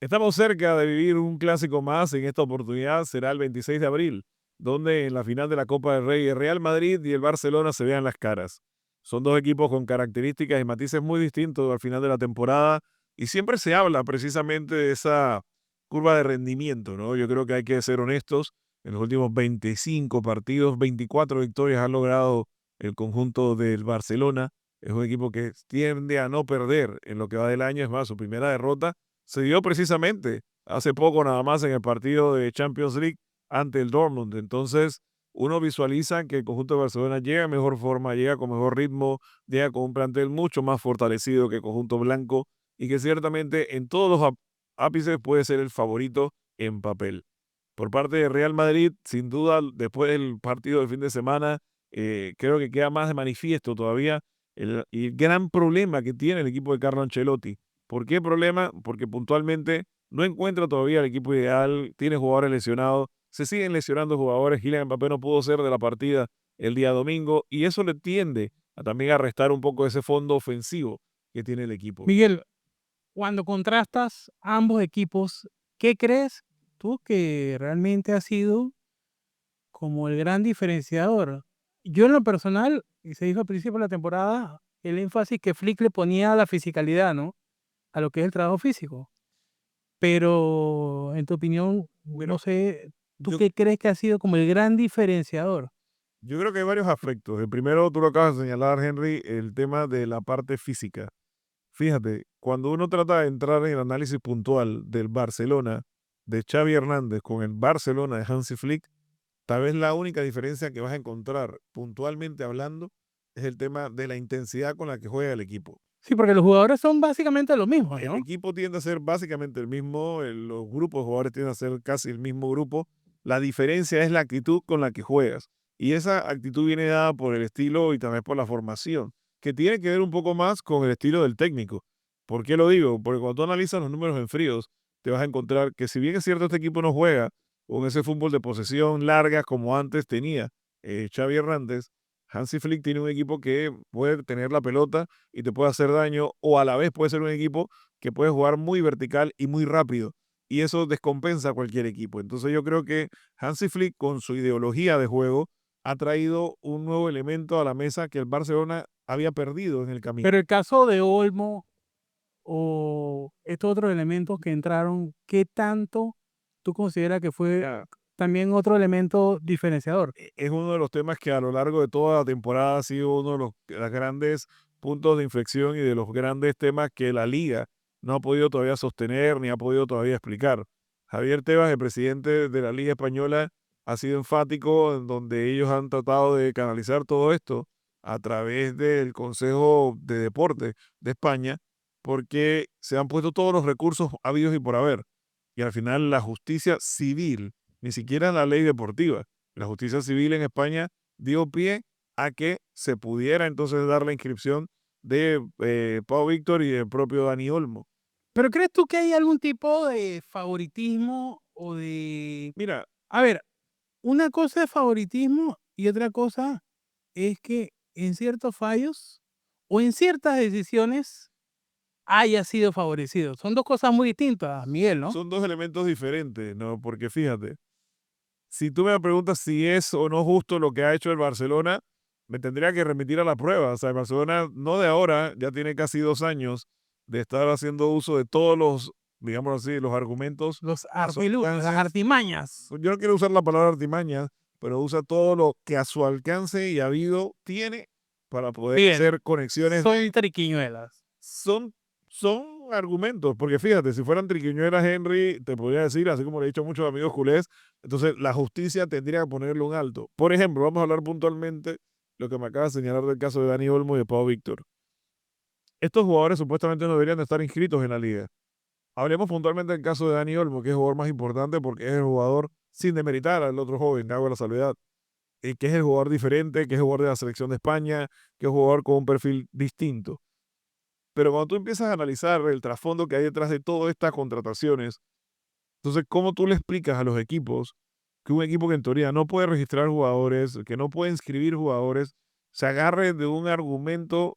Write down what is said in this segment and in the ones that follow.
Estamos cerca de vivir un clásico más. En esta oportunidad será el 26 de abril, donde en la final de la Copa del Rey el Real Madrid y el Barcelona se vean las caras. Son dos equipos con características y matices muy distintos al final de la temporada y siempre se habla precisamente de esa curva de rendimiento, ¿no? Yo creo que hay que ser honestos. En los últimos 25 partidos, 24 victorias ha logrado el conjunto del Barcelona. Es un equipo que tiende a no perder en lo que va del año. Es más, su primera derrota se dio precisamente hace poco nada más en el partido de Champions League ante el Dortmund. Entonces, uno visualiza que el conjunto de Barcelona llega en mejor forma, llega con mejor ritmo, llega con un plantel mucho más fortalecido que el conjunto blanco y que ciertamente en todos los ápices puede ser el favorito en papel. Por parte de Real Madrid, sin duda, después del partido del fin de semana, creo que queda más de manifiesto todavía el gran problema que tiene el equipo de Carlo Ancelotti. ¿Por qué problema? Porque puntualmente no encuentra todavía el equipo ideal, tiene jugadores lesionados, se siguen lesionando jugadores, Kylian Mbappé no pudo ser de la partida el día domingo y eso le tiende a también a restar un poco ese fondo ofensivo que tiene el equipo. Miguel, cuando contrastas ambos equipos, ¿qué crees tú que realmente ha sido como el gran diferenciador? Yo en lo personal, y se dijo al principio de la temporada, el énfasis que Flick le ponía a la fisicalidad, ¿no? A lo que es el trabajo físico. Pero en tu opinión, no Bueno, sé, ¿tú yo, qué crees que ha sido como el gran diferenciador? yo creo que hay varios aspectos. El primero, tú lo acabas de señalar, Henry, el tema de la parte física. Fíjate, cuando uno trata de entrar en el análisis puntual del Barcelona de Xavi Hernández con el Barcelona de Hansi Flick, tal vez la única diferencia que vas a encontrar puntualmente hablando es el tema de la intensidad con la que juega el equipo. Sí, porque los jugadores son básicamente los mismos, El ¿no? equipo tiende a ser básicamente el mismo, los grupos de jugadores tienden a ser casi el mismo grupo. La diferencia es la actitud con la que juegas. Y esa actitud viene dada por el estilo y también por la formación, que tiene que ver un poco más con el estilo del técnico. ¿Por qué lo digo? Porque cuando tú analizas los números en fríos, te vas a encontrar que si bien es cierto este equipo no juega con ese fútbol de posesión larga como antes tenía Xavi Hernández, Hansi Flick tiene un equipo que puede tener la pelota y te puede hacer daño, o a la vez puede ser un equipo que puede jugar muy vertical y muy rápido. Y eso descompensa a cualquier equipo. Entonces yo creo que Hansi Flick con su ideología de juego ha traído un nuevo elemento a la mesa que el Barcelona había perdido en el camino. Pero el caso de Olmo o estos otros elementos que entraron, ¿qué tanto tú consideras que fue Ya, también otro elemento diferenciador? es uno de los temas que a lo largo de toda la temporada ha sido uno de los grandes puntos de inflexión y de los grandes temas que la liga no ha podido todavía sostener ni ha podido todavía explicar. Javier Tebas, el presidente de la Liga Española, ha sido enfático en donde ellos han tratado de canalizar todo esto a través del Consejo de Deporte de España, porque se han puesto todos los recursos habidos y por haber. Y al final la justicia civil, ni siquiera la ley deportiva, la justicia civil en España dio pie a que se pudiera entonces dar la inscripción de Pau Víctor y del propio Dani Olmo. ¿Pero crees tú que hay algún tipo de favoritismo o de... Mira, A ver, una cosa es favoritismo y otra cosa es que en ciertos fallos o en ciertas decisiones haya sido favorecido. Son dos cosas muy distintas, Miguel, ¿no? son dos elementos diferentes, ¿no? Porque fíjate, si tú me preguntas si es o no justo lo que ha hecho el Barcelona, me tendría que remitir a la prueba. O sea, el Barcelona no de ahora, ya tiene casi 2 años de estar haciendo uso de todos los, digamos así, los argumentos a su Las alcance. artimañas. Yo no quiero usar la palabra artimaña, pero usa todo lo que a su alcance y habido tiene para poder Miguel, hacer conexiones. soy triquiñuelas. Son, son argumentos, porque fíjate, si fueran triquiñuelas, Henry, te podría decir, así como le he dicho a muchos amigos culés, entonces la justicia tendría que ponerle un alto. Por ejemplo, vamos a hablar puntualmente lo que me acaba de señalar del caso de Dani Olmo y de Pau Víctor. Estos jugadores supuestamente no deberían de estar inscritos en la liga. Hablemos puntualmente del caso de Dani Olmo, que es el jugador más importante porque es el jugador, sin demeritar al otro joven, hago la salvedad, que es el jugador diferente, que es el jugador de la selección de España, que es un jugador con un perfil distinto. Pero cuando tú empiezas a analizar el trasfondo que hay detrás de todas estas contrataciones, entonces, ¿cómo tú le explicas a los equipos que un equipo que en teoría no puede registrar jugadores, que no puede inscribir jugadores, se agarre de un argumento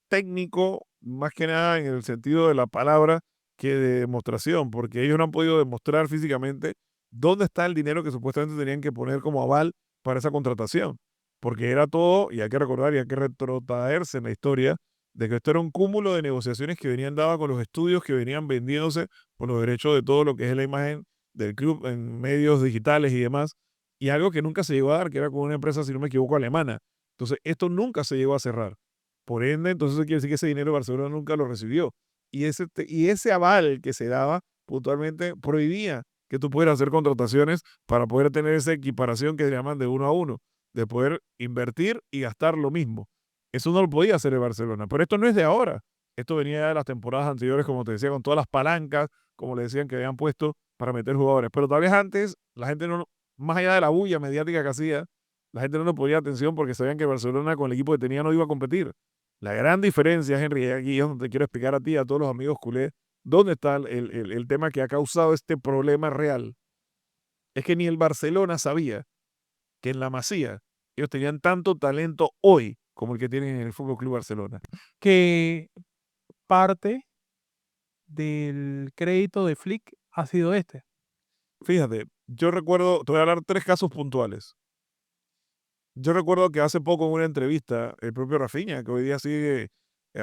técnico, más que nada en el sentido de la palabra, que de demostración, porque ellos no han podido demostrar físicamente dónde está el dinero que supuestamente tenían que poner como aval para esa contratación. Porque era todo, y hay que recordar y hay que retrotraerse en la historia, de que esto era un cúmulo de negociaciones que venían dadas con los estudios que venían vendiéndose por los derechos de todo lo que es la imagen del club en medios digitales y demás, y algo que nunca se llegó a dar, que era con una empresa, si no me equivoco, alemana. Entonces, esto nunca se llegó a cerrar. Por ende, entonces eso quiere decir que ese dinero Barcelona nunca lo recibió. Y ese aval que se daba puntualmente prohibía que tú pudieras hacer contrataciones para poder tener esa equiparación que se llaman de uno a uno, de poder invertir y gastar lo mismo. Eso no lo podía hacer el Barcelona, pero esto no es de ahora. Esto venía ya de las temporadas anteriores, como te decía, con todas las palancas, como le decían, que habían puesto para meter jugadores. Pero tal vez antes la gente no, más allá de la bulla mediática que hacía, la gente no le ponía atención porque sabían que Barcelona con el equipo que tenía no iba a competir. La gran diferencia, Henry, y aquí es donde te quiero explicar a ti y a todos los amigos culés, dónde está el tema que ha causado este problema real. Es que ni el Barcelona sabía que en la Masía ellos tenían tanto talento hoy como el que tienen en el Fútbol Club Barcelona. Que parte del crédito de Flick ha sido este. Fíjate, yo recuerdo, te voy a hablar 3 casos puntuales. Yo recuerdo que hace poco en una entrevista, el propio Rafinha, que hoy día sigue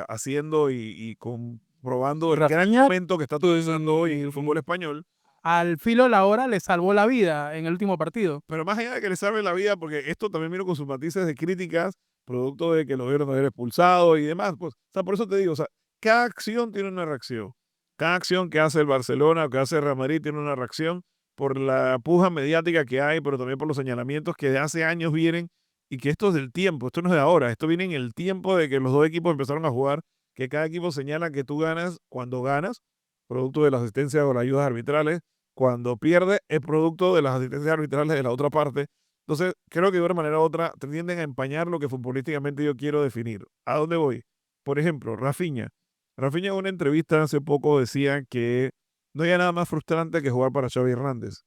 haciendo y comprobando el gran Rafinha, momento que está utilizando hoy en el fútbol español. al filo de la hora, le salvó la vida en el último partido. Pero más allá de que le salve la vida, porque esto también vino con sus matices de críticas, producto de que lo vieron haber expulsado y demás. Pues, o sea, por eso te digo, o sea, cada acción tiene una reacción. Cada acción que hace el Barcelona o que hace el Real Madrid tiene una reacción por la puja mediática que hay, pero también por los señalamientos que de hace años vienen y que esto es del tiempo, esto no es de ahora, esto viene en el tiempo de que los dos equipos empezaron a jugar, que cada equipo señala que tú ganas cuando ganas, producto de la asistencia o las ayudas arbitrales, cuando pierde es producto de las asistencias arbitrales de la otra parte. Entonces, creo que de una manera u otra tienden a empañar lo que futbolísticamente yo quiero definir. ¿A dónde voy? Por ejemplo, Rafinha. Rafinha en una entrevista hace poco decía que no había nada más frustrante que jugar para Xavi Hernández.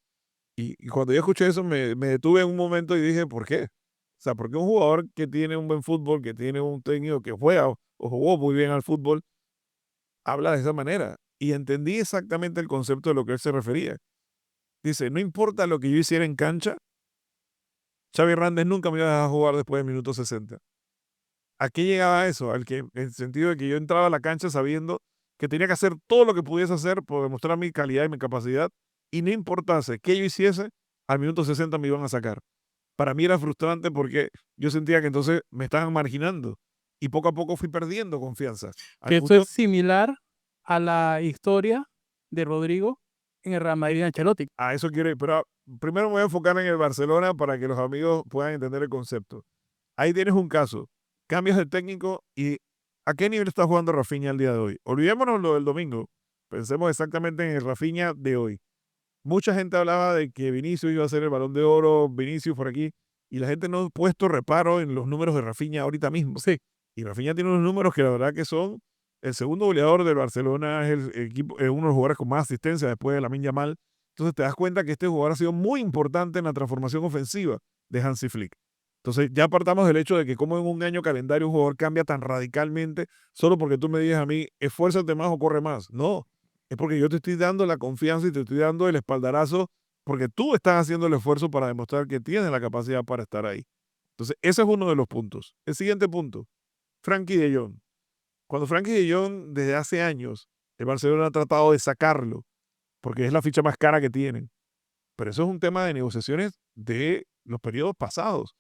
Y cuando yo escuché eso me detuve en un momento y dije, ¿por qué? O sea, porque un jugador que tiene un buen fútbol, que tiene un técnico que juega o jugó muy bien al fútbol, habla de esa manera. Y entendí exactamente el concepto de lo que él se refería. Dice, no importa lo que yo hiciera en cancha, Xavi Hernández nunca me iba a dejar jugar después del minuto 60. ¿A qué llegaba eso? En el sentido de que yo entraba a la cancha sabiendo que tenía que hacer todo lo que pudiese hacer por demostrar mi calidad y mi capacidad, y no importase qué yo hiciese, al minuto 60 me iban a sacar. Para mí era frustrante porque yo sentía que entonces me estaban marginando y poco a poco fui perdiendo confianza. Al Que esto punto, es similar a la historia de Rodrigo en el Real Madrid de Ancelotti. a eso quiero ir, pero primero me voy a enfocar en el Barcelona para que los amigos puedan entender el concepto. Ahí tienes un caso. Cambias de técnico y ¿a qué nivel está jugando Rafinha el día de hoy? Olvidémonos lo del domingo. Pensemos exactamente en el Rafinha de hoy. Mucha gente hablaba de que Vinicius iba a ser el Balón de Oro, Vinicius por aquí, y la gente no ha puesto reparo en los números de Rafinha ahorita mismo. Sí, Y Rafinha tiene unos números que la verdad que son el segundo goleador del Barcelona, es el equipo, es uno de los jugadores con más asistencia después de Lamine Yamal. Entonces te das cuenta que este jugador ha sido muy importante en la transformación ofensiva de Hansi Flick. Entonces ya partamos del hecho de que como en un año calendario un jugador cambia tan radicalmente solo porque tú me digas a mí, esfuérzate más o corre más. No, es porque yo te estoy dando la confianza y te estoy dando el espaldarazo porque tú estás haciendo el esfuerzo para demostrar que tienes la capacidad para estar ahí. Entonces ese es uno de los puntos. El siguiente punto, Frankie de Jong. Cuando Frankie de Jong desde hace años el Barcelona ha tratado de sacarlo porque es la ficha más cara que tienen. Pero eso es un tema de negociaciones de los periodos pasados.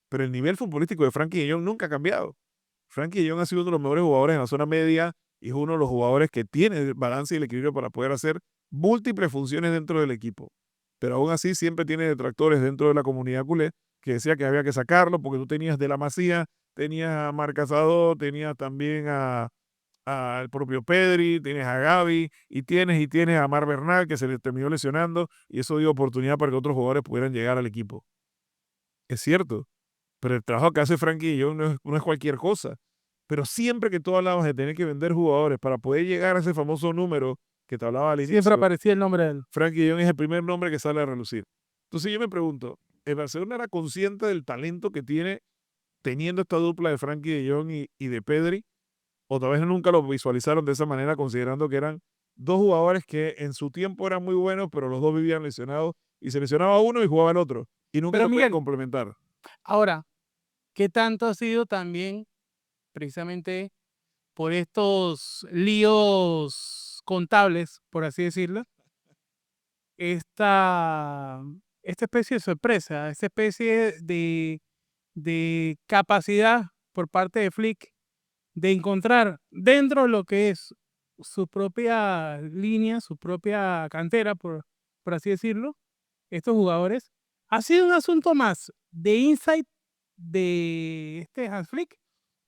Pero el nivel futbolístico de Frankie de Jong nunca ha cambiado. Frankie de Jong ha sido uno de los mejores jugadores en la zona media y es uno de los jugadores que tiene el balance y el equilibrio para poder hacer múltiples funciones dentro del equipo. Pero aún así siempre tiene detractores dentro de la comunidad culé que decía que había que sacarlo porque tú tenías de la Masía, tenías a Marc Casado, tenías también al propio Pedri, tienes a Gaby y tienes a Mar Bernal que se le terminó lesionando y eso dio oportunidad para que otros jugadores pudieran llegar al equipo. Es cierto, pero el trabajo que hace Frankie de Jong no es cualquier cosa. Pero siempre que tú hablabas de tener que vender jugadores para poder llegar a ese famoso número que te hablaba al siempre inicio, aparecía el nombre de él. Frankie de Jong es el primer nombre que sale a relucir. Entonces yo me pregunto, ¿el Barcelona era consciente del talento que tiene teniendo esta dupla de Frankie de Jong y de Pedri? ¿O tal vez nunca lo visualizaron de esa manera considerando que eran dos jugadores que en su tiempo eran muy buenos, pero los dos vivían lesionados y se lesionaba uno y jugaba el otro y nunca Pero se podían Miguel, complementar. ahora, ¿qué tanto ha sido también precisamente por estos líos contables, por así decirlo, esta, esta especie de sorpresa, esta especie de capacidad por parte de Flick de encontrar dentro de lo que es su propia línea, su propia cantera, por así decirlo, estos jugadores, ha sido un asunto más de insight de este Hans Flick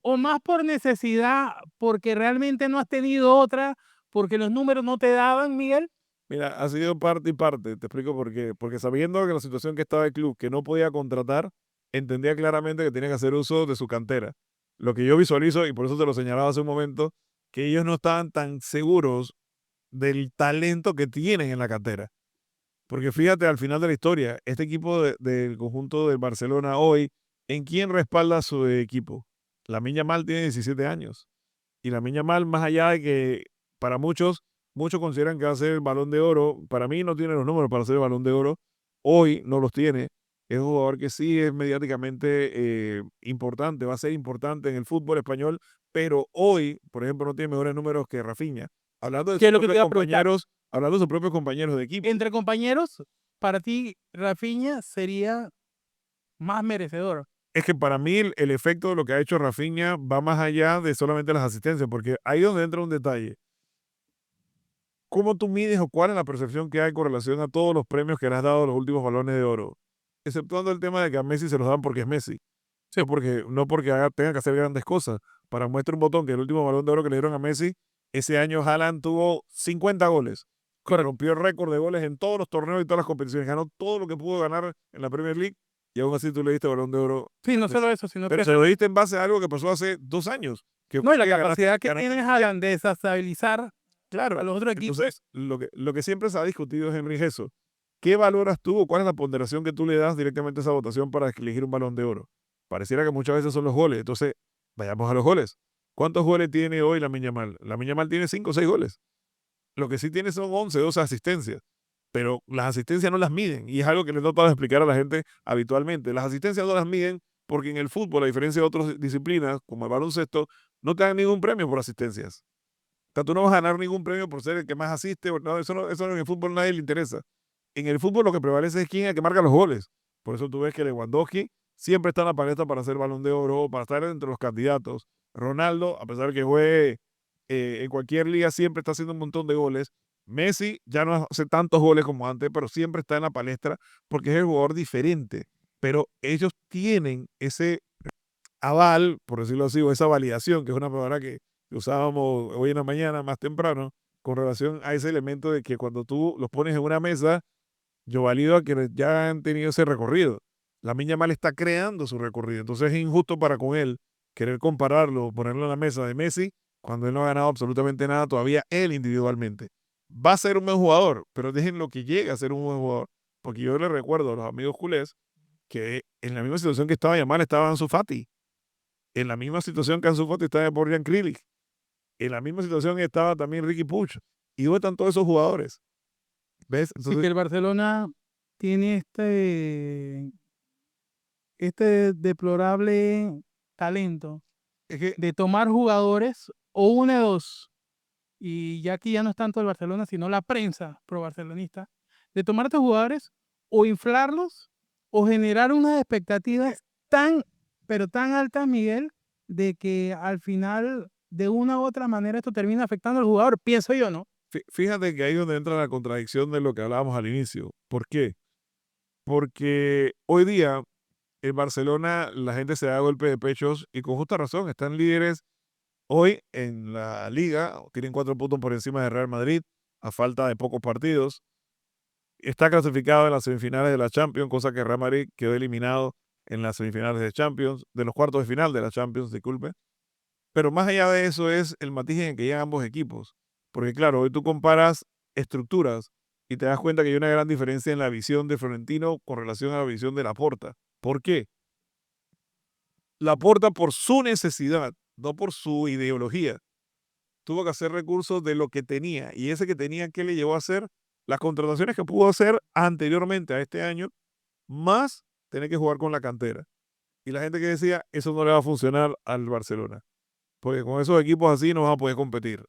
o más por necesidad, porque realmente no has tenido otra, porque los números no te daban, Miguel? Mira, ha sido parte y parte, te explico por qué. Porque sabiendo que la situación que estaba el club, que no podía contratar, entendía claramente que tenía que hacer uso de su cantera. Lo que yo visualizo, y por eso te lo señalaba hace un momento, que ellos no estaban tan seguros del talento que tienen en la cantera. Porque fíjate, al final de la historia, este equipo del conjunto del Barcelona hoy, ¿en quién respalda a su equipo? Lamine Yamal tiene 17 años. Y Lamine Yamal, más allá de que para muchos consideran que va a ser el Balón de Oro, para mí no tiene los números para ser el Balón de Oro, hoy no los tiene. Es un jugador que sí es mediáticamente importante, va a ser importante en el fútbol español, pero hoy, por ejemplo, no tiene mejores números que Rafinha. Hablando de ¿Qué sus es lo que te propios iba a preguntar? compañeros, hablando de sus propios compañeros de equipo. Entre compañeros, para ti, Rafinha sería más merecedor. Es que para mí el efecto de lo que ha hecho Rafinha va más allá de solamente las asistencias, porque ahí es donde entra un detalle. ¿Cómo tú mides o cuál es la percepción que hay con relación a todos los premios que le has dado a los últimos balones de oro? Exceptuando el tema de que a Messi se los dan porque es Messi. No porque tenga que hacer grandes cosas. Para muestra un botón que el último balón de oro que le dieron a Messi, ese año Haaland tuvo 50 goles. Y Correcto. rompió el récord de goles en todos los torneos y todas las competiciones. Ganó todo lo que pudo ganar en la Premier League y aún así tú le diste balón de oro Sí, a no Messi. solo eso, sino Pero que se lo diste en base a algo que pasó hace 2 años. Que no, y fue la que capacidad que ganaste. tiene Haaland de desestabilizar a Claro, los otros equipos. entonces lo que siempre se ha discutido es, Henry, es eso. ¿Qué valoras tú o cuál es la ponderación que tú le das directamente a esa votación para elegir un balón de oro? Pareciera que muchas veces son los goles. Entonces, vayamos a los goles. ¿Cuántos goles tiene hoy Lamine Yamal? Lamine Yamal tiene 5 o 6 goles. Lo que sí tiene son 11, 12 asistencias. Pero las asistencias no las miden. Y es algo que les trato de explicar a la gente habitualmente. Las asistencias no las miden porque en el fútbol, a diferencia de otras disciplinas, como el baloncesto, no te dan ningún premio por asistencias. O sea, tú no vas a ganar ningún premio por ser el que más asiste. No, eso en el fútbol nadie le interesa. En el fútbol lo que prevalece es quién es el que marca los goles. Por eso tú ves que Lewandowski siempre está en la palestra para ser Balón de Oro, para estar entre los candidatos. Ronaldo, a pesar de que juegue en cualquier liga, siempre está haciendo un montón de goles. Messi ya no hace tantos goles como antes, pero siempre está en la palestra porque es el jugador diferente. Pero ellos tienen ese aval, por decirlo así, o esa validación, que es una palabra que usábamos hoy en la mañana más temprano, con relación a ese elemento de que cuando tú los pones en una mesa, yo valido a quienes ya han tenido ese recorrido. La Miña Mal está creando su recorrido, entonces es injusto para con él querer compararlo, ponerlo en la mesa de Messi, cuando él no ha ganado absolutamente nada todavía él individualmente. Va a ser un buen jugador, pero déjenlo que llegue a ser un buen jugador, porque yo le recuerdo a los amigos culés que en la misma situación que estaba Yamal estaba Ansu Fati, en la misma situación que Ansu Fati estaba Borjan Krilic, en la misma situación estaba también Ricky Puch. ¿Y dónde están todos esos jugadores? ¿Ves? Sí que Entonces, el Barcelona tiene este deplorable talento es que de tomar jugadores o una de dos, y ya aquí ya no es tanto el Barcelona, sino la prensa pro barcelonista, de tomar a estos jugadores o inflarlos o generar unas expectativas tan, pero tan altas, Miguel, de que al final, de una u otra manera, esto termina afectando al jugador, pienso yo, ¿no? fíjate que ahí es donde entra la contradicción de lo que hablábamos al inicio. ¿Por qué? Porque hoy día en Barcelona la gente se da golpe de pechos y con justa razón. Están líderes hoy en la liga, tienen 4 puntos por encima de Real Madrid a falta de pocos partidos. Está clasificado en las semifinales de la Champions, cosa que Real Madrid quedó eliminado en las semifinales de Champions, de los cuartos de final de la Champions, disculpe. Pero más allá de eso es el matiz en el que llegan ambos equipos. Porque claro, hoy tú comparas estructuras y te das cuenta que hay una gran diferencia en la visión de Florentino con relación a la visión de Laporta. ¿Por qué? Laporta por su necesidad, no por su ideología. tuvo que hacer recursos de lo que tenía. Y ese que tenía, ¿qué le llevó a hacer? Las contrataciones que pudo hacer anteriormente a este año, más tener que jugar con la cantera. Y la gente que decía, eso no le va a funcionar al Barcelona, porque con esos equipos así no vas a poder competir.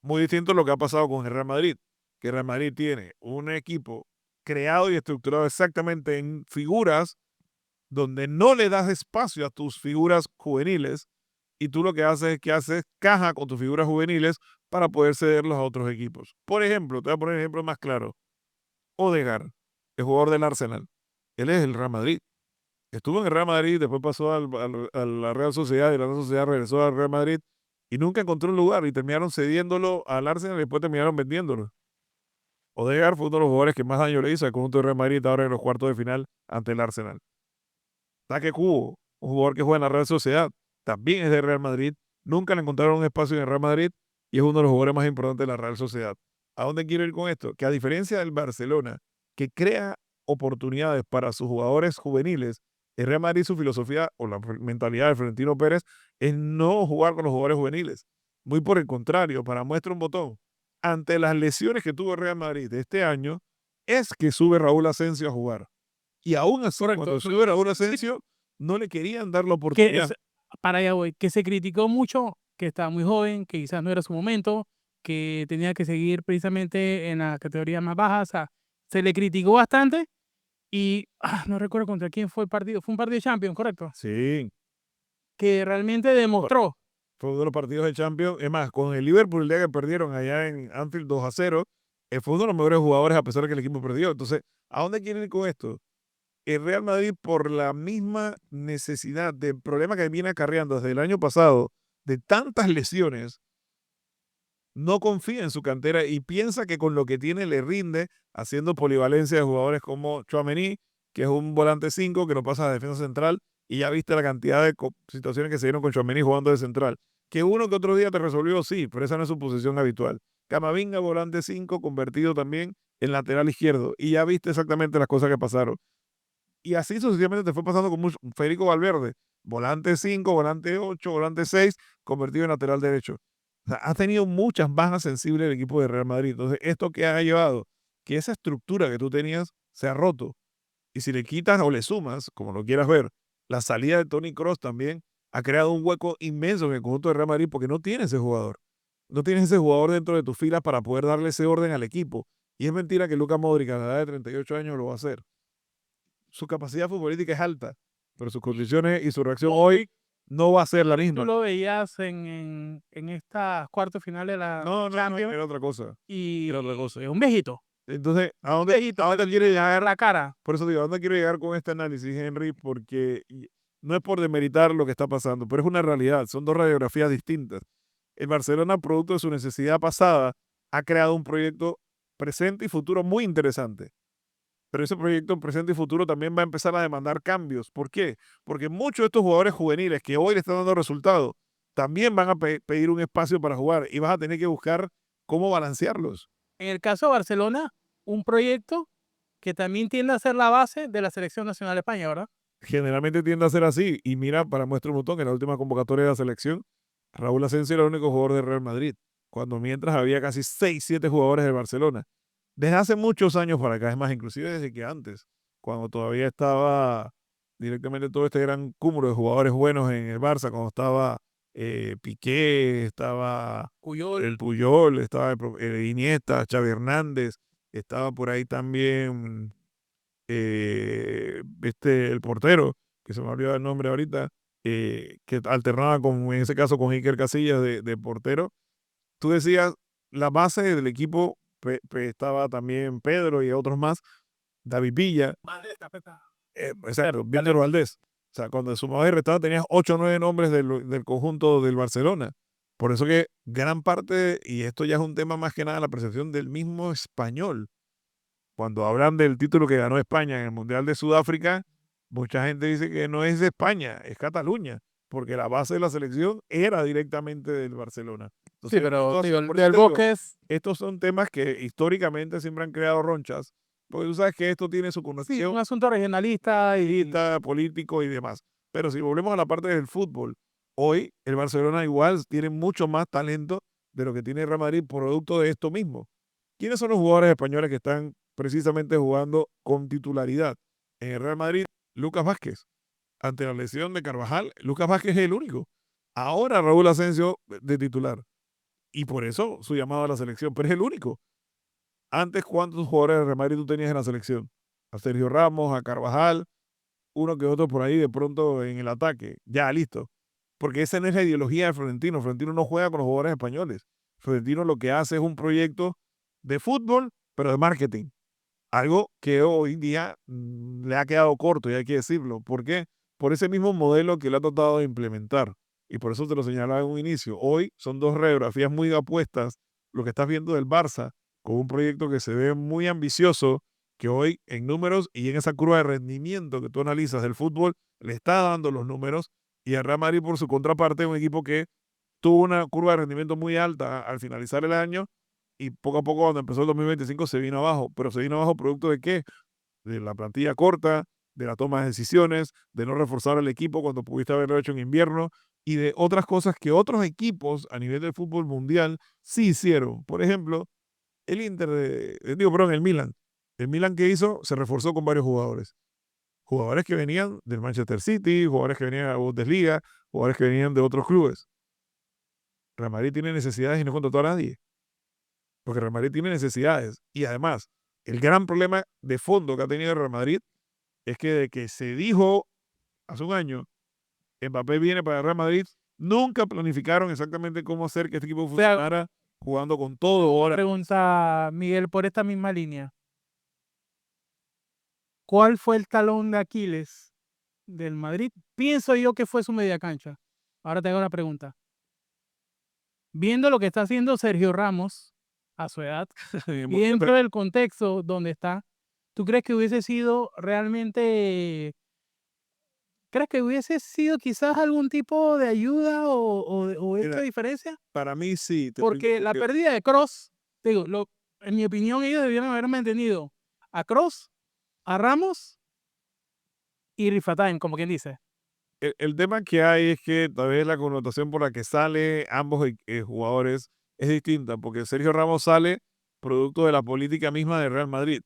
Muy distinto a lo que ha pasado con el Real Madrid, que el Real Madrid tiene un equipo creado y estructurado exactamente en figuras donde no le das espacio a tus figuras juveniles y tú lo que haces es que haces caja con tus figuras juveniles para poder cederlos a otros equipos. Por ejemplo, te voy a poner un ejemplo más claro. Odegaard, el jugador del Arsenal, él es el Real Madrid. Estuvo en el Real Madrid, después pasó a la Real Sociedad y la Real Sociedad regresó al Real Madrid y nunca encontró un lugar y terminaron cediéndolo al Arsenal y después terminaron vendiéndolo. Odegaard fue uno de los jugadores que más daño le hizo al conjunto del Real Madrid ahora en los cuartos de final ante el Arsenal. Taque Cubo, un jugador que juega en la Real Sociedad, también es de Real Madrid, nunca le encontraron un espacio en el Real Madrid y es uno de los jugadores más importantes de la Real Sociedad. ¿A dónde quiero ir con esto? Que a diferencia del Barcelona, que crea oportunidades para sus jugadores juveniles, el Real Madrid su filosofía o la mentalidad de Florentino Pérez es no jugar con los jugadores juveniles. Muy por el contrario, para muestra un botón, ante las lesiones que tuvo el Real Madrid este año, es que sube Raúl Asensio a jugar. Y aún así, Correcto. cuando sube Raúl Asensio, no le querían dar la Que oportunidad. para allá voy, que se criticó mucho, que estaba muy joven, que quizás no era su momento, que tenía que seguir precisamente en la categoría más baja. O sea, se le criticó bastante y no recuerdo contra quién fue el partido. Fue un partido de Champions, correcto. Sí, Que realmente demostró. fue uno de los partidos de Champions. Es más, con el Liverpool, el día que perdieron allá en Anfield 2-0, fue uno de los mejores jugadores a pesar de que el equipo perdió. Entonces, ¿a dónde quieren ir con esto? El Real Madrid, por la misma necesidad del problema que viene acarreando desde el año pasado, de tantas lesiones, no confía en su cantera y piensa que con lo que tiene le rinde haciendo polivalencia de jugadores como Tchouaméni, que es un volante 5 que lo pasa a defensa central, y ya viste la cantidad de situaciones que se dieron con Tchouaméni jugando de central. Que uno que otro día te resolvió, sí, pero esa no es su posición habitual. Camavinga, volante 5, convertido también en lateral izquierdo, y ya viste exactamente las cosas que pasaron. Y así sucesivamente te fue pasando con Federico Valverde, volante 5, volante 8, volante 6, convertido en lateral derecho. O sea, ha tenido muchas bajas sensibles el equipo de Real Madrid. Entonces, esto que ha llevado que esa estructura que tú tenías se ha roto. Y si le quitas o le sumas, como lo quieras ver, la salida de Toni Kroos también ha creado un hueco inmenso en el conjunto de Real Madrid porque no tiene ese jugador. No tienes ese jugador dentro de tus filas para poder darle ese orden al equipo. Y es mentira que Luka Modric a la edad de 38 años lo va a hacer. Su capacidad futbolística es alta, pero sus condiciones y su reacción hoy no va a ser la Tú misma. lo veías en estas cuartos finales de la No, Champions era otra cosa. y Era otra cosa. es un viejito. Entonces, Un viejito. ¿a dónde quiere llegar? La cara. Por eso digo, ¿a dónde quiero llegar con este análisis, Henry? Porque no es por demeritar lo que está pasando, pero es una realidad. Son dos radiografías distintas. El Barcelona, producto de su necesidad pasada, ha creado un proyecto presente y futuro muy interesante. Pero ese proyecto presente y futuro también va a empezar a demandar cambios. ¿Por qué? Porque muchos de estos jugadores juveniles que hoy le están dando resultados también van a pedir un espacio para jugar y vas a tener que buscar cómo balancearlos. En el caso de Barcelona, un proyecto que también tiende a ser la base de la selección nacional de España, ¿verdad? Generalmente tiende a ser así. Y mira, para muestra un botón, en la última convocatoria de la selección, Raúl Asensio era el único jugador de Real Madrid, cuando mientras había casi 6, 7 jugadores del Barcelona. Desde hace muchos años para acá, es más, inclusive desde que antes, cuando todavía estaba directamente todo este gran cúmulo de jugadores buenos en el Barça, cuando estaba Piqué, estaba Puyol. el Puyol, estaba Iniesta, Xavi Hernández, estaba por ahí también el portero, que se me olvidó el nombre ahorita, que alternaba con, en ese caso con Iker Casillas de portero. Tú decías, la base del equipo estaba también Pedro y otros más, David Villa, exacto, Víctor Valdés. O sea, cuando sumabas y restabas tenías 8 o 9 nombres del conjunto del Barcelona. Por eso que gran parte, y esto ya es un tema más que nada, la percepción del mismo español. Cuando hablan del título que ganó España en el Mundial de Sudáfrica, mucha gente dice que no es de España, es Cataluña, porque la base de la selección era directamente del Barcelona. Sí, Entonces, pero digo, por eso del te digo, Bosque es. estos son temas que históricamente siempre han creado ronchas, porque tú sabes que esto tiene su Sí, connotación un asunto regionalista y político y demás. Pero si volvemos a la parte del fútbol, Hoy el Barcelona igual tiene mucho más talento de lo que tiene el Real Madrid producto de esto mismo. ¿Quiénes son los jugadores españoles que están precisamente jugando con titularidad? En el Real Madrid, Lucas Vázquez. Ante la lesión de Carvajal, Lucas Vázquez es el único. Ahora Raúl Asensio de titular. Y por eso su llamado a la selección, pero es el único. Antes, ¿cuántos jugadores de Real Madrid tú tenías en la selección? A Sergio Ramos, a Carvajal, uno que otro por ahí de pronto en el ataque. Ya, listo. Porque esa no es la ideología de Florentino. Florentino no juega con los jugadores españoles. Florentino lo que hace es un proyecto de fútbol, pero de marketing. Algo que hoy día le ha quedado corto, y hay que decirlo. ¿Por qué? Por ese mismo modelo que él ha tratado de implementar. Y por eso te lo señalaba en un inicio. Hoy son dos radiografías muy apuestas. Lo que estás viendo del Barça, con un proyecto que se ve muy ambicioso, que hoy en números y en esa curva de rendimiento que tú analizas del fútbol, le está dando los números. Y el Real Madrid, por su contraparte, un equipo que tuvo una curva de rendimiento muy alta al finalizar el año y poco a poco cuando empezó el 2025 se vino abajo, pero se vino abajo producto de qué? De la plantilla corta, de la toma de decisiones, de no reforzar al equipo cuando pudiste haberlo hecho en invierno y de otras cosas que otros equipos a nivel del fútbol mundial sí hicieron. Por ejemplo, el Inter digo, perdón, el Milan. El Milan que hizo se reforzó con varios jugadores. Jugadores que venían del Manchester City, jugadores que venían de la Bundesliga, jugadores que venían de otros clubes. Real Madrid tiene necesidades y no contrató a nadie. Porque Real Madrid tiene necesidades. Y además, el gran problema de fondo que ha tenido el Real Madrid es que de que se dijo hace un año, Mbappé viene para el Real Madrid, nunca planificaron exactamente cómo hacer que este equipo Te hago funcionara jugando con todo ahora. pregunta, Miguel, por esta misma línea. ¿Cuál fue el talón de Aquiles del Madrid? Pienso yo que fue su media cancha. Ahora te hago una pregunta. Viendo lo que está haciendo Sergio Ramos a su edad y dentro del contexto donde está, ¿tú crees que hubiese sido realmente, crees que hubiese sido quizás algún tipo de ayuda o hecho Mira, diferencia? para mí sí. Porque la pérdida de Cross, digo, en mi opinión ellos debieron haber mantenido a Cross, a Ramos y Rifataim, como quien dice. El tema que hay es que tal vez la connotación por la que sale ambos jugadores es distinta, porque Sergio Ramos sale producto de la política misma de Real Madrid,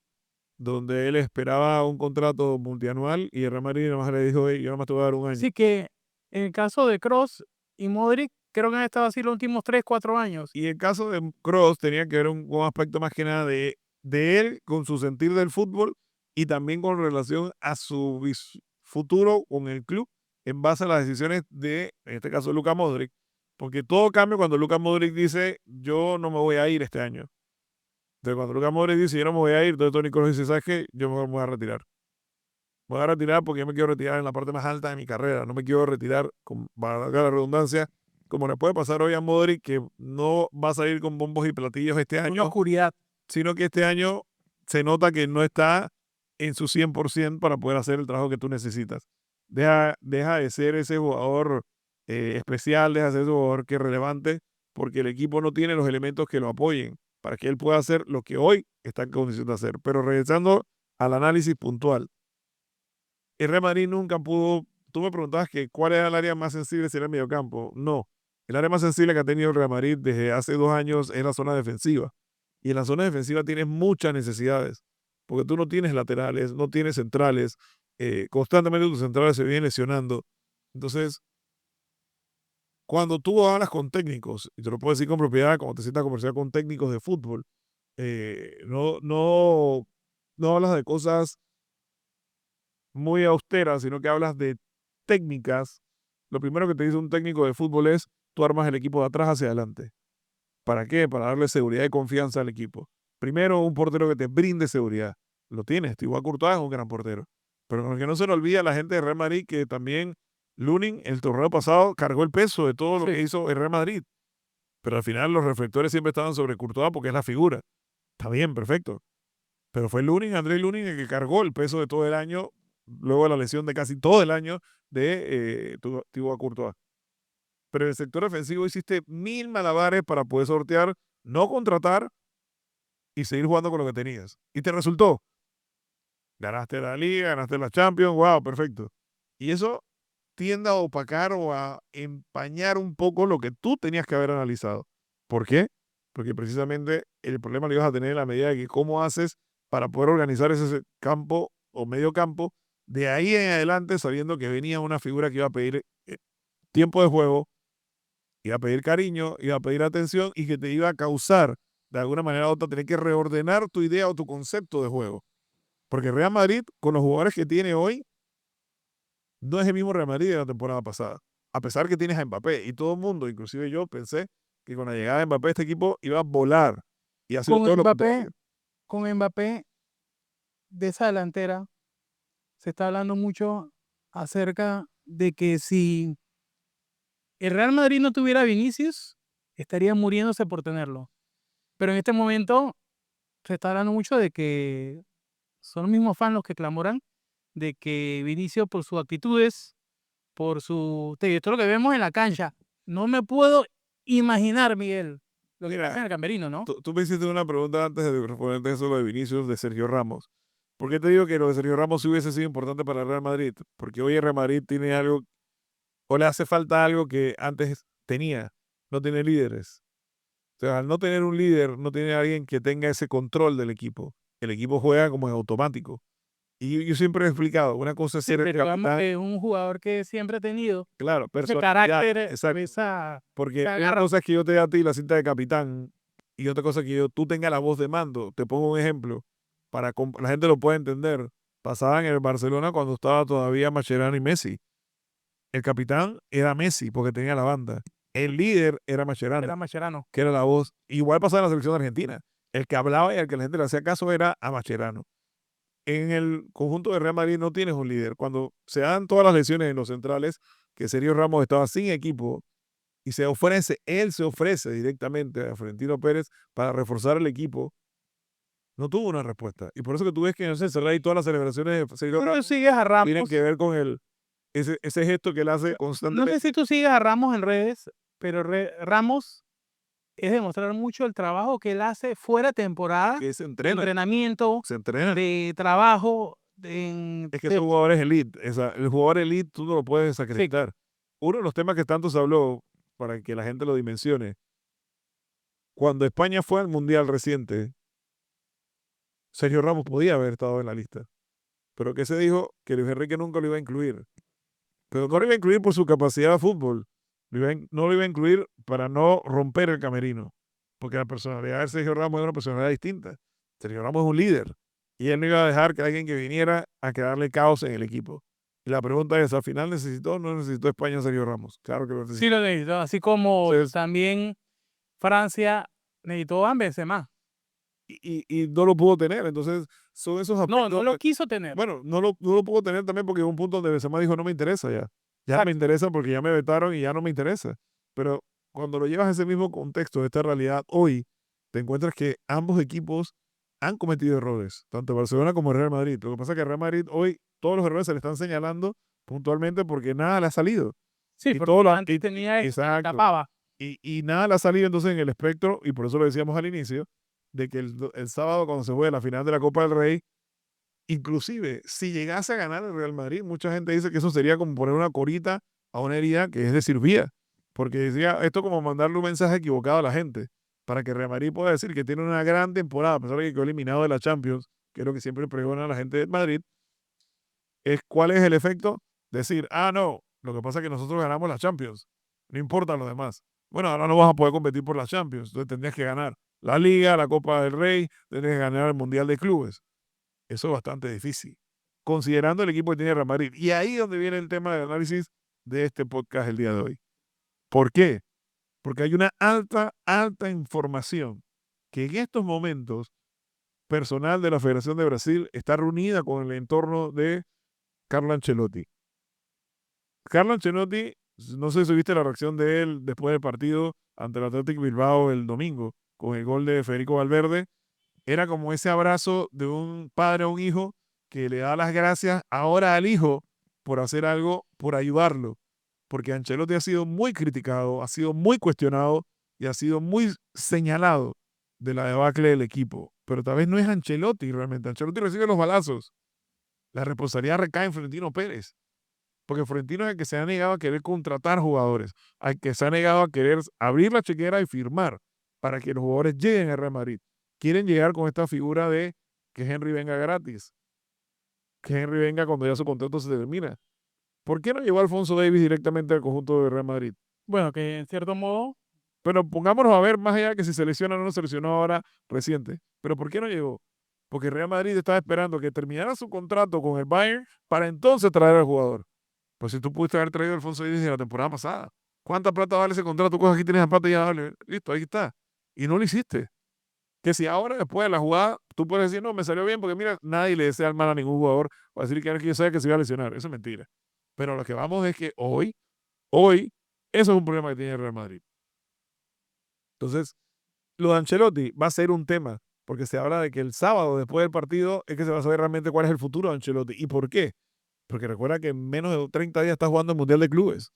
donde él esperaba un contrato multianual y el Real Madrid nada más le dijo: "Hey, yo nada más te voy a dar un año". Así que en el caso de Cross y Modric, creo que han estado así los últimos 3, 4 años. Y el caso de Cross tenía que ver un aspecto más que nada de él con su sentir del fútbol y también con relación a su futuro con el club en base a las decisiones de, en este caso, Luka Modric. Porque todo cambia cuando Luka Modric dice: "Yo no me voy a ir este año". Entonces, cuando Luka Modric dice: "Yo no me voy a ir", entonces Toni Kroos dice: "¿Sabes qué? Yo me voy a retirar. Me voy a retirar porque yo me quiero retirar en la parte más alta de mi carrera. No me quiero retirar, con, valga la redundancia, como le puede pasar hoy a Modric, que no va a salir con bombos y platillos este Una año, oscuridad. sino que este año se nota que no está en su 100% para poder hacer el trabajo que tú necesitas. Deja de ser ese jugador especial, deja de ser ese jugador que es relevante, porque el equipo no tiene los elementos que lo apoyen para que él pueda hacer lo que hoy está en condición de hacer. Pero regresando al análisis puntual, el Real Madrid nunca pudo. Tú me preguntabas que cuál era el área más sensible si era el mediocampo. No, el área más sensible que ha tenido el Real Madrid desde hace 2 años es la zona defensiva. Y en la zona defensiva tienes muchas necesidades, porque tú no tienes laterales, no tienes centrales, constantemente tus centrales se vienen lesionando. Entonces, cuando tú hablas con técnicos, y te lo puedo decir con propiedad, como te sientas a conversar con técnicos de fútbol, no hablas de cosas muy austeras, sino que hablas de técnicas. Lo primero que te dice un técnico de fútbol es: tú armas el equipo de atrás hacia adelante. ¿Para qué? Para darle seguridad y confianza al equipo. Primero, un portero que te brinde seguridad. Lo tienes, Thibaut Courtois es un gran portero. Pero con el que no se le olvida a la gente de Real Madrid que también Lunin, el torneo pasado, cargó el peso de todo lo que Sí. hizo el Real Madrid. Pero al final los reflectores siempre estaban sobre Courtois porque es la figura. Está bien, perfecto. Pero fue Lunin, André Lunin, el que cargó el peso de todo el año, luego de la lesión de casi todo el año de Thibaut Courtois. Pero en el sector ofensivo hiciste mil malabares para poder sortear, no contratar y seguir jugando con lo que tenías. Y te resultó. Ganaste la Liga, ganaste la Champions, wow, perfecto. Y eso tienda a opacar o a empañar un poco lo que tú tenías que haber analizado. ¿Por qué? Porque precisamente el problema lo ibas a tener en la medida de que cómo haces para poder organizar ese campo o medio campo de ahí en adelante, sabiendo que venía una figura que iba a pedir tiempo de juego, iba a pedir cariño, iba a pedir atención y que te iba a causar, de alguna manera u otra, tener que reordenar tu idea o tu concepto de juego. Porque Real Madrid, con los jugadores que tiene hoy, no es el mismo Real Madrid de la temporada pasada. A pesar que tienes a Mbappé y todo el mundo, inclusive yo, pensé que con la llegada de Mbappé este equipo iba a volar. Y ha sido Con todo lo Mbappé, contrario. con Mbappé de esa delantera, se está hablando mucho acerca de que si el Real Madrid no tuviera a Vinicius, estaría muriéndose por tenerlo. Pero en este momento se está hablando mucho de que son los mismos fans los que clamoran de que Vinicius, por sus actitudes, por esto es lo que vemos en la cancha. No me puedo imaginar, Miguel, lo que pasa Mira, en el camerino, ¿no? tú me hiciste una pregunta antes de responderte eso lo de Vinicius, de Sergio Ramos. ¿Por qué te digo que lo de Sergio Ramos sí hubiese sido importante para el Real Madrid? Porque hoy el Real Madrid tiene algo, o le hace falta algo que antes tenía. No tiene líderes. O sea, al no tener un líder, no tiene alguien que tenga ese control del equipo. El equipo juega como en automático. Y yo siempre he explicado, una cosa es Sí, ser el pero vamos, capitán, es un jugador que siempre ha tenido claro, ese personalidad, carácter, exacto. esa Porque una garra. cosa es que yo te dé a ti la cinta de capitán y otra cosa es que tú tengas la voz de mando. Te pongo un ejemplo para que la gente lo pueda entender. Pasaba en el Barcelona cuando estaba todavía Mascherano y Messi. El capitán era Messi porque tenía la banda. El líder era Mascherano, Era Mascherano. que era la voz. Igual pasaba en la selección de Argentina. El que hablaba y al que la gente le hacía caso era a Mascherano. En el conjunto de Real Madrid no tienes un líder. Cuando se dan todas las lesiones en los centrales, que Sergio Ramos estaba sin equipo, y él se ofrece directamente a Florentino Pérez para reforzar el equipo, no tuvo una respuesta. Y por eso que tú ves que en ese y todas las celebraciones de Sergio Tú no Ramos sigues a tienen que Ramos. ver con ese gesto que él hace No constantemente, sé si tú sigues a Ramos en redes, pero Ramos es demostrar mucho el trabajo que él hace fuera de temporada, que se de entrena, entrenamiento, se entrena. de trabajo, Es que son jugadores elite. El jugador elite tú no lo puedes sí, desacreditar. Uno de los temas que tanto se habló, para que la gente lo dimensione, cuando España fue al Mundial reciente, Sergio Ramos podía haber estado en la lista. Pero que se dijo que Luis Enrique nunca lo iba a incluir. Pero no lo iba a incluir por su capacidad de fútbol. No lo iba a incluir para no romper el camerino. Porque la personalidad de Sergio Ramos es una personalidad distinta. Sergio Ramos es un líder. Y él no iba a dejar que alguien que viniera a crearle caos en el equipo. Y la pregunta es, ¿al final necesitó o no necesitó España a Sergio Ramos? Claro que lo sí necesitó. lo necesitó, así como Entonces, también Francia necesitó a Benzema. y no lo pudo tener. Entonces, son esos No, no aspectos. lo quiso tener. Bueno, no lo pudo tener también porque hubo un punto donde Benzema dijo, no me interesa ya. Ya no me Exacto. interesa porque ya me vetaron y ya no me interesa. Pero cuando lo llevas a ese mismo contexto de esta realidad hoy, te encuentras que ambos equipos han cometido errores, tanto Barcelona como Real Madrid. Lo que pasa es que Real Madrid hoy todos los errores se le están señalando puntualmente porque nada le ha salido. Sí, Y porque todo lo antes tenía eso que exacto. tapaba. Y nada le ha salido entonces en el espectro, y por eso lo decíamos al inicio, de que el sábado cuando se juegue la final de la Copa del Rey, inclusive, si llegase a ganar el Real Madrid, mucha gente dice que eso sería como poner una corita a una herida que es de cirugía, porque decía esto como mandarle un mensaje equivocado a la gente, para que el Real Madrid pueda decir que tiene una gran temporada, a pesar de que quedó eliminado de la Champions, que es lo que siempre pregona la gente de Madrid, es cuál es el efecto, decir, no, lo que pasa es que nosotros ganamos la Champions, no importa lo demás. Bueno, ahora no vas a poder competir por la Champions, entonces tendrías que ganar la Liga, la Copa del Rey, tendrías que ganar el Mundial de Clubes. Eso es bastante difícil, considerando el equipo que tiene Real Madrid. Y ahí es donde viene el tema de análisis de este podcast el día de hoy. ¿Por qué? Porque hay una alta información que en estos momentos personal de la Federación de Brasil está reunida con el entorno de Carlo Ancelotti. Carlo Ancelotti, no sé si viste la reacción de él después del partido ante el Athletic Bilbao el domingo con el gol de Federico Valverde. Era como ese abrazo de un padre a un hijo que le da las gracias ahora al hijo por hacer algo, por ayudarlo. Porque Ancelotti ha sido muy criticado, ha sido muy cuestionado y ha sido muy señalado de la debacle del equipo. Pero tal vez no es Ancelotti realmente. Ancelotti recibe los balazos. La responsabilidad recae en Florentino Pérez. Porque Florentino es el que se ha negado a querer contratar jugadores, al que se ha negado a querer abrir la chequera y firmar para que los jugadores lleguen al Real Madrid. Quieren llegar con esta figura de que Henry venga gratis, que Henry venga cuando ya su contrato se termina. ¿Por qué no llevó a Alfonso Davies directamente al conjunto de Real Madrid? Bueno, que en cierto modo, Pero pongámonos a ver más allá de que si selecciona o no seleccionó ahora reciente. Pero ¿por qué no llegó? Porque Real Madrid estaba esperando que terminara su contrato con el Bayern para entonces traer al jugador. Pues si tú pudiste haber traído a Alfonso Davies de la temporada pasada, ¿cuánta plata vale ese contrato? Tú coges aquí, tienes la plata y ya vale. Listo, ahí está. Y no lo hiciste. Que si ahora, después de la jugada, tú puedes decir, no, me salió bien, porque mira, nadie le desea el mal a ningún jugador. Va a decir que yo sabía que se iba a lesionar. Eso es mentira. Pero lo que vamos es que hoy, eso es un problema que tiene el Real Madrid. Entonces, lo de Ancelotti va a ser un tema, porque se habla de que el sábado, después del partido, es que se va a saber realmente cuál es el futuro de Ancelotti. ¿Y por qué? Porque recuerda que en menos de 30 días está jugando el Mundial de Clubes.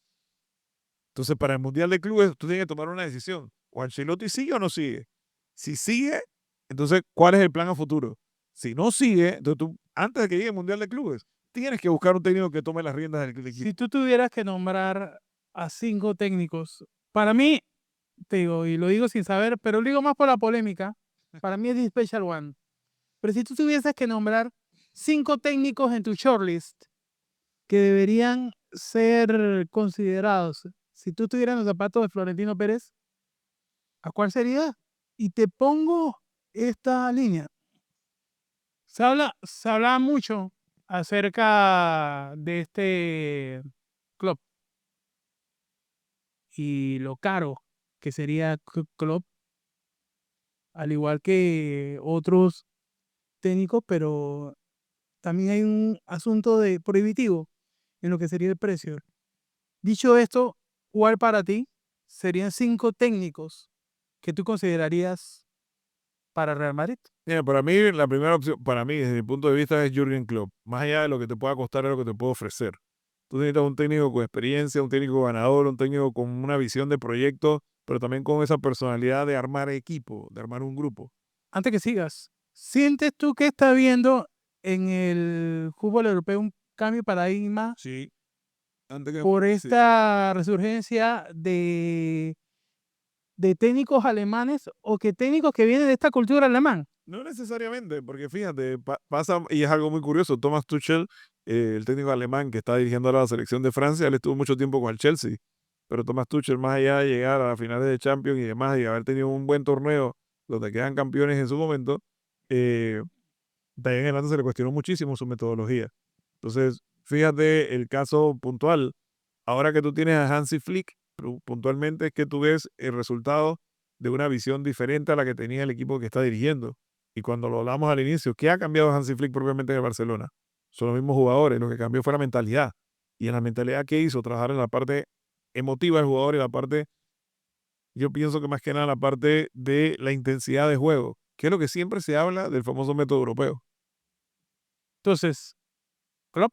Entonces, para el Mundial de Clubes, tú tienes que tomar una decisión. O Ancelotti sigue o no sigue. Si sigue, entonces, ¿cuál es el plan a futuro? Si no sigue, entonces tú, antes de que llegue el Mundial de Clubes, tienes que buscar un técnico que tome las riendas del equipo. si tú tuvieras que nombrar a 5 técnicos, para mí, te digo, y lo digo sin saber, pero lo digo más por la polémica, para mí es The Special One. Pero si tú tuvieses que nombrar 5 técnicos en tu shortlist que deberían ser considerados, si tú tuvieras los zapatos de Florentino Pérez, ¿a cuál sería? Y te pongo esta línea. Se habla mucho acerca de este club y lo caro que sería Klopp, al igual que otros técnicos, pero también hay un asunto de prohibitivo en lo que sería el precio. Dicho esto, ¿cuál para ti serían 5 técnicos que tú considerarías para Real Madrid? Mira, para mí, la primera opción, para mí, desde mi punto de vista, es Jürgen Klopp. Más allá de lo que te pueda costar, es lo que te puede ofrecer. Tú necesitas un técnico con experiencia, un técnico ganador, un técnico con una visión de proyecto, pero también con esa personalidad de armar equipo, de armar un grupo. Antes que sigas, ¿sientes tú que está habiendo en el fútbol europeo un cambio de paradigma Sí, antes que, por sí. esta resurgencia de técnicos alemanes o que técnicos que vienen de esta cultura alemán? No necesariamente, porque fíjate, pasa, y es algo muy curioso, Thomas Tuchel, el técnico alemán que está dirigiendo ahora la selección de Francia, él estuvo mucho tiempo con el Chelsea, pero Thomas Tuchel, más allá de llegar a las finales de Champions y demás, y haber tenido un buen torneo donde quedan campeones en su momento, de ahí en adelante se le cuestionó muchísimo su metodología. Entonces, fíjate el caso puntual, ahora que tú tienes a Hansi Flick, puntualmente es que tú ves el resultado de una visión diferente a la que tenía el equipo que está dirigiendo. Y cuando lo hablamos al inicio, ¿qué ha cambiado Hansi Flick propiamente en el Barcelona? Son los mismos jugadores, lo que cambió fue la mentalidad. Y en la mentalidad que hizo, trabajar en la parte emotiva del jugador y la parte, yo pienso que más que nada la parte de la intensidad de juego, que es lo que siempre se habla del famoso método europeo. Entonces, Klopp,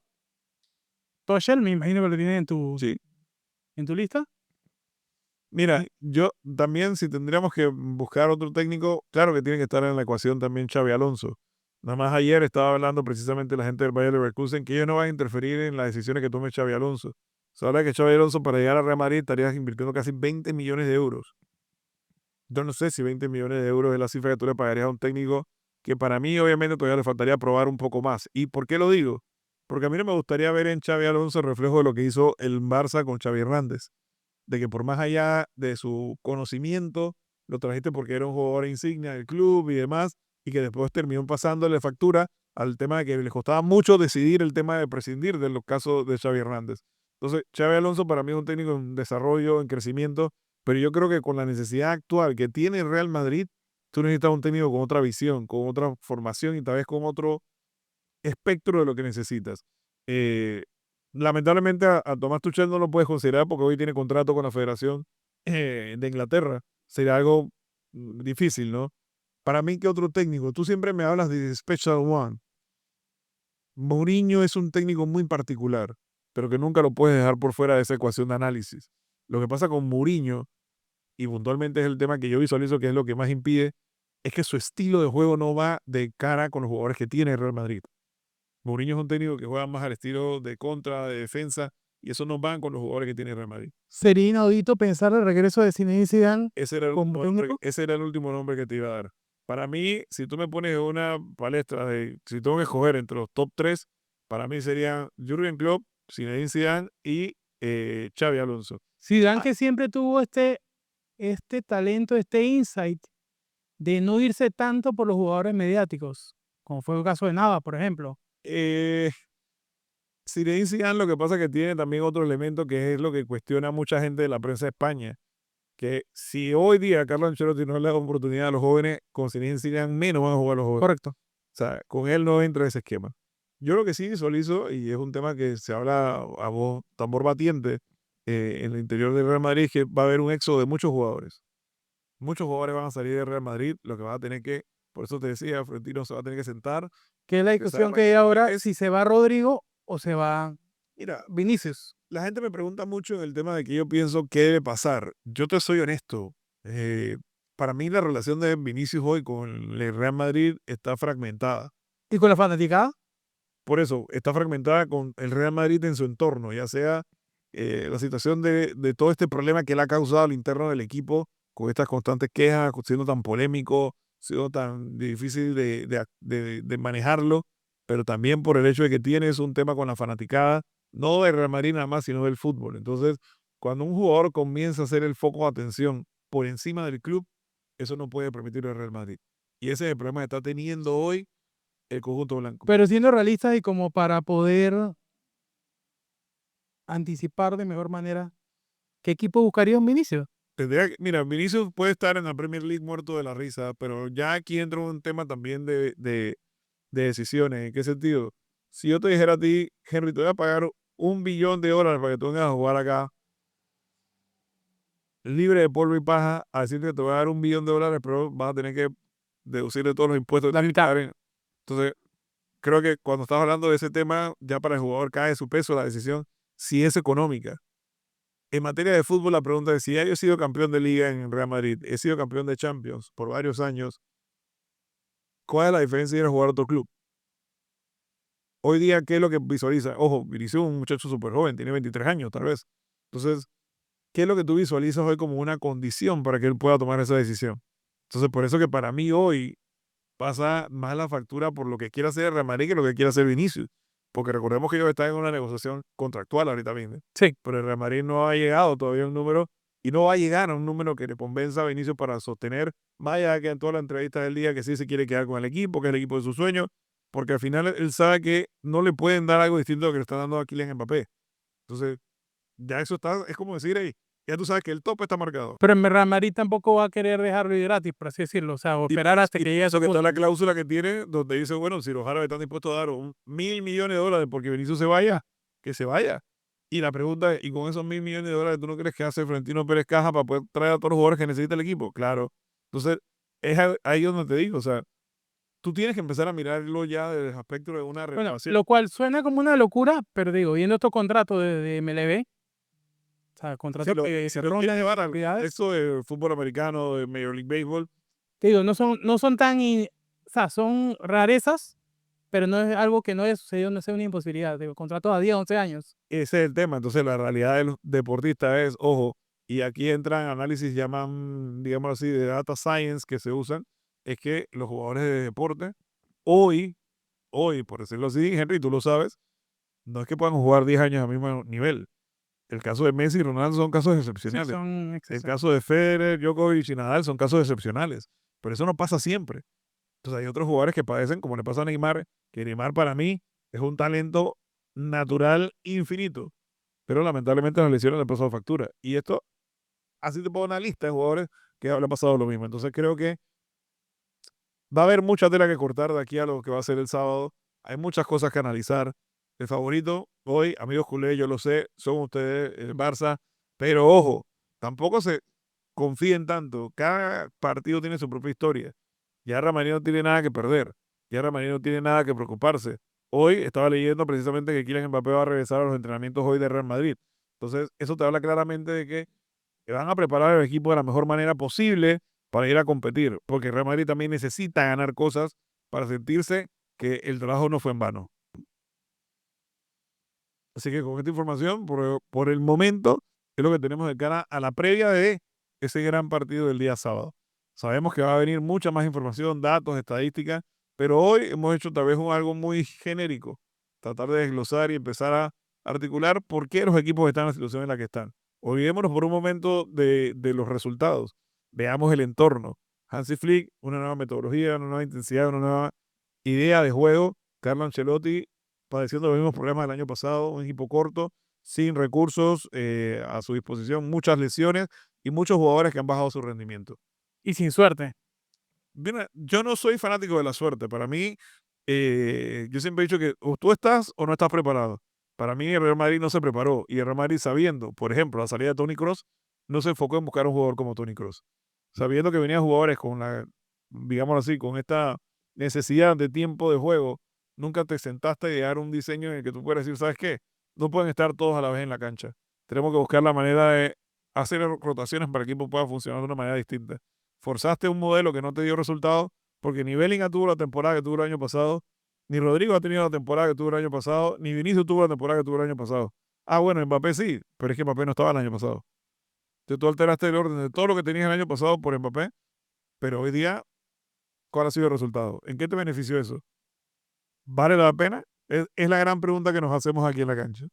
Tuchel, me imagino que lo tienes Sí. en tu lista. Mira, yo también si tendríamos que buscar otro técnico, claro que tiene que estar en la ecuación también Xavi Alonso. Nada más ayer estaba hablando precisamente la gente del Bayer Leverkusen que ellos no van a interferir en las decisiones que tome Xavi Alonso. Se habla que Xavi Alonso para llegar a Real Madrid estaría invirtiendo casi 20 millones de euros. Yo no sé si 20 millones de euros es la cifra que tú le pagarías a un técnico que para mí obviamente todavía le faltaría probar un poco más. ¿Y por qué lo digo? Porque a mí no me gustaría ver en Xavi Alonso el reflejo de lo que hizo el Barça con Xavi Hernández, de que por más allá de su conocimiento, lo trajiste porque era un jugador insignia del club y demás, y que después terminó pasándole factura al tema de que les costaba mucho decidir el tema de prescindir de los casos de Xavi Hernández. Entonces, Xavi Alonso para mí es un técnico en desarrollo, en crecimiento, pero yo creo que con la necesidad actual que tiene el Real Madrid, tú necesitas un técnico con otra visión, con otra formación y tal vez con otro espectro de lo que necesitas. Eh, Lamentablemente a Tomás Tuchel no lo puedes considerar porque hoy tiene contrato con la Federación de Inglaterra. Sería algo difícil, ¿no? Para mí, ¿qué otro técnico? Tú siempre me hablas de Special One. Mourinho es un técnico muy particular, pero que nunca lo puedes dejar por fuera de esa ecuación de análisis. Lo que pasa con Mourinho, y puntualmente es el tema que yo visualizo que es lo que más impide, es que su estilo de juego no va de cara con los jugadores que tiene el Real Madrid. Mourinho es un técnico que juega más al estilo de contra, de defensa, y eso no van con los jugadores que tiene el Real Madrid. Sería inaudito pensar el regreso de Zinedine Zidane como técnico. Ese era el último nombre que te iba a dar. Para mí, si tú me pones una palestra de, si tengo que escoger entre los top 3, para mí serían Jürgen Klopp, Zinedine Zidane y Xavi Alonso. Zidane que siempre tuvo este talento, este insight de no irse tanto por los jugadores mediáticos, como fue el caso de Navas, por ejemplo. Zinedine Zidane lo que pasa es que tiene también otro elemento que es lo que cuestiona a mucha gente de la prensa de España, que si hoy día Carlo Ancelotti no le da oportunidad a los jóvenes, con Zinedine Zidane menos van a jugar los jóvenes. Correcto. O sea, con él no entra ese esquema. Yo lo que sí visualizo, y es un tema que se habla a voz tambor batiente en el interior del Real Madrid, es que va a haber un éxodo de muchos jugadores. Muchos jugadores van a salir del Real Madrid, lo que va a tener que, por eso te decía, Florentino se va a tener que sentar. Que es la empezar discusión a que hay ahora, es- si se va Rodrigo o se va Mira, Vinicius. la gente me pregunta mucho en el tema de que yo pienso qué debe pasar. Yo te soy honesto. Para mí la relación de Vinicius hoy con el Real Madrid está fragmentada. ¿Y con la fanaticada? Por eso, está fragmentada con el Real Madrid en su entorno, ya sea la situación de todo este problema que él ha causado al interno del equipo, con estas constantes quejas, siendo tan polémico, siendo tan difícil de manejarlo, pero también por el hecho de que tienes un tema con la fanaticada, no del Real Madrid nada más, sino del fútbol. Entonces, cuando un jugador comienza a ser el foco de atención por encima del club, eso no puede permitir el Real Madrid. Y ese es el problema que está teniendo hoy el conjunto blanco. Pero siendo realistas y como para poder anticipar de mejor manera, ¿qué equipo buscaría un Vinicius? Mira, Vinicius puede estar en la Premier League muerto de la risa, pero ya aquí entra un tema también de decisiones. ¿En qué sentido? Si yo te dijera a ti, Henry, te voy a pagar $1 billón para que tú vengas a jugar acá, libre de polvo y paja, a decirte que te voy a dar $1 billón, pero vas a tener que deducir de todos los impuestos. La mitad. Entonces, creo que cuando estás hablando de ese tema, ya para el jugador cae su peso la decisión, si es económica. En materia de fútbol, la pregunta es si ya yo he sido campeón de liga en Real Madrid, he sido campeón de Champions por varios años, ¿cuál es la diferencia de ir a jugar a otro club? Hoy día, ¿qué es lo que visualiza? Ojo, Vinicius es un muchacho súper joven, tiene 23 años tal vez. Entonces, ¿qué es lo que tú visualizas hoy como una condición para que él pueda tomar esa decisión? Entonces, por eso que para mí hoy pasa más la factura por lo que quiere hacer el Real Madrid que lo que quiere hacer Vinicius. Porque recordemos que ellos están en una negociación contractual ahorita mismo. Sí. Pero el Real Madrid no ha llegado todavía a un número y no va a llegar a un número que le convenza a Vinicius para sostener, más allá de que en todas las entrevistas del día que sí se quiere quedar con el equipo, que es el equipo de sus sueños, porque al final él sabe que no le pueden dar algo distinto a lo que le está dando a Kylian Mbappé. Entonces, ya eso está, es como decir, hey, ya tú sabes que el tope está marcado. Pero en Real Madrid tampoco va a querer dejarlo ir gratis, por así decirlo. O sea, o esperar hasta que llegue a Eso su que está punto. la cláusula que tiene, donde dice, bueno, si los árabes están dispuestos a dar $1.000 millones porque Vinicius se vaya, que se vaya. Y la pregunta es, ¿y con esos $1.000 millones tú no crees que hace Florentino Pérez Caja para poder traer a todos los jugadores que necesita el equipo? Claro. Entonces, es ahí donde te digo, o sea, tú tienes que empezar a mirarlo ya desde el aspecto de una Bueno, renovación. lo cual suena como una locura, pero digo, viendo estos contratos de MLB, o sea, Si contratos lo, que si se lo rondan quieres llevar al cantidades, contexto de fútbol americano, de Major League Baseball, te digo, no son tan, o sea, son rarezas, pero no es algo que no haya sucedido, no sea una imposibilidad. Digo, contratos a 10, 11 años. ese es el tema. Entonces, la realidad del deportista es, ojo, y aquí entran análisis, llaman, digamos así, de data science que se usan, es que los jugadores de deporte, hoy, por decirlo así, Henry, tú lo sabes, no es que puedan jugar 10 años al mismo nivel. El caso de Messi y Ronaldo son casos Sí, excepcionales. son El excepciones. caso de Federer, Djokovic y Nadal son casos excepcionales. Pero eso no pasa siempre. Entonces hay otros jugadores que padecen, como le pasa a Neymar, que Neymar para mí es un talento natural infinito, pero lamentablemente las lesiones le han pasado factura. Y esto, así te pongo una lista de jugadores que le ha pasado lo mismo. Entonces creo que va a haber mucha tela que cortar de aquí a lo que va a ser el sábado. Hay muchas cosas que analizar. El favorito hoy, amigos culés, yo lo sé, son ustedes, el Barça, pero ojo, tampoco se confíen tanto. Cada partido tiene su propia historia. Ya Real Madrid no tiene nada que perder. Ya Real Madrid no tiene nada que preocuparse. Hoy estaba leyendo precisamente que Kylian Mbappé va a regresar a los entrenamientos hoy de Real Madrid. Entonces, eso te habla claramente de que van a preparar el equipo de la mejor manera posible para ir a competir, porque Real Madrid también necesita ganar cosas para sentirse que el trabajo no fue en vano. Así que con esta información, por el momento, es lo que tenemos de cara a la previa de ese gran partido del día sábado. Sabemos que va a venir mucha más información, datos, estadísticas, pero hoy hemos hecho tal vez algo muy genérico, tratar de desglosar y empezar a articular por qué los equipos están en la situación en la que están. Olvidémonos por un momento de los resultados, veamos el entorno. Hansi Flick, una nueva metodología, una nueva intensidad, una nueva idea de juego. Carlo Ancelotti padeciendo los mismos problemas del año pasado, un equipo corto, sin recursos a su disposición, muchas lesiones y muchos jugadores que han bajado su rendimiento. Y sin suerte. Mira, yo no soy fanático de la suerte. Para mí, yo siempre he dicho que o tú estás o no estás preparado. Para mí, el Real Madrid no se preparó. Y el Real Madrid, sabiendo, por ejemplo, la salida de Tony Cross, no se enfocó en buscar un jugador como Tony Cross. Sabiendo que venían jugadores con la, digamos así, con esta necesidad de tiempo de juego, nunca te sentaste a idear un diseño en el que tú puedas decir, ¿sabes qué? No pueden estar todos a la vez en la cancha. Tenemos que buscar la manera de hacer rotaciones para que el equipo pueda funcionar de una manera distinta. Forzaste un modelo que no te dio resultados, porque ni Bellingham tuvo la temporada que tuvo el año pasado, ni Rodrigo ha tenido la temporada que tuvo el año pasado, ni Vinicius tuvo la temporada que tuvo el año pasado. Ah, bueno, Mbappé sí, pero es que Mbappé no estaba el año pasado. Entonces tú alteraste el orden de todo lo que tenías el año pasado por Mbappé, pero hoy día, ¿cuál ha sido el resultado? ¿En qué te benefició eso? ¿Vale la pena? Es la gran pregunta que nos hacemos aquí en la cancha.